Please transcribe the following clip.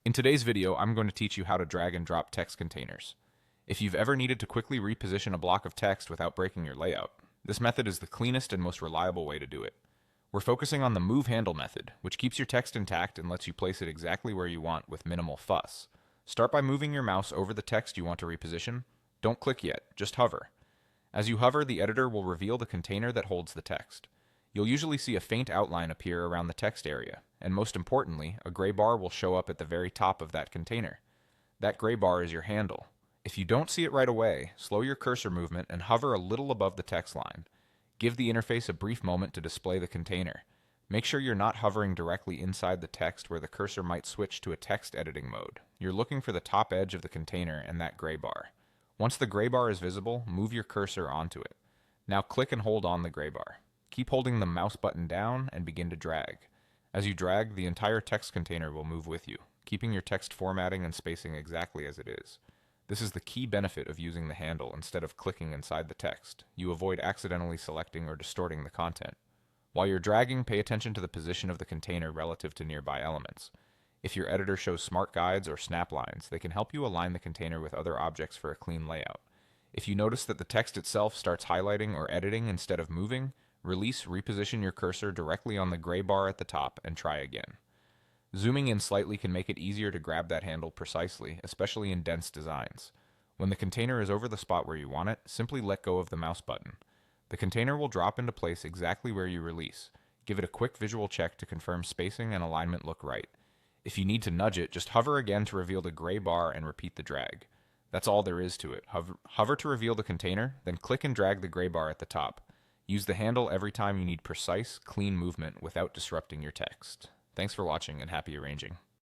In today's video, I'm going to teach you how to drag and drop text containers. If you've ever needed to quickly reposition a block of text without breaking your layout, this method is the cleanest and most reliable way to do it. We're focusing on the move handle method, which keeps your text intact and lets you place it exactly where you want with minimal fuss. Start by moving your mouse over the text you want to reposition. Don't click yet, just hover. As you hover, the editor will reveal the container that holds the text. You'll usually see a faint outline appear around the text area, and most importantly, a gray bar will show up at the very top of that container. That gray bar is your handle. If you don't see it right away, slow your cursor movement and hover a little above the text line. Give the interface a brief moment to display the container. Make sure you're not hovering directly inside the text where the cursor might switch to a text editing mode. You're looking for the top edge of the container and that gray bar. Once the gray bar is visible, move your cursor onto it. Now click and hold on the gray bar. Keep holding the mouse button down and begin to drag. As you drag, the entire text container will move with you, keeping your text formatting and spacing exactly as it is. This is the key benefit of using the handle instead of clicking inside the text. You avoid accidentally selecting or distorting the content. While you're dragging, pay attention to the position of the container relative to nearby elements. If your editor shows smart guides or snap lines, they can help you align the container with other objects for a clean layout. If you notice that the text itself starts highlighting or editing instead of moving, reposition your cursor directly on the gray bar at the top and try again. Zooming in slightly can make it easier to grab that handle precisely, especially in dense designs. When the container is over the spot where you want it, simply let go of the mouse button. The container will drop into place exactly where you release. Give it a quick visual check to confirm spacing and alignment look right. If you need to nudge it, just hover again to reveal the gray bar and repeat the drag. That's all there is to it. Hover to reveal the container, then click and drag the gray bar at the top. Use the handle every time you need precise, clean movement without disrupting your text. Thanks for watching and happy arranging.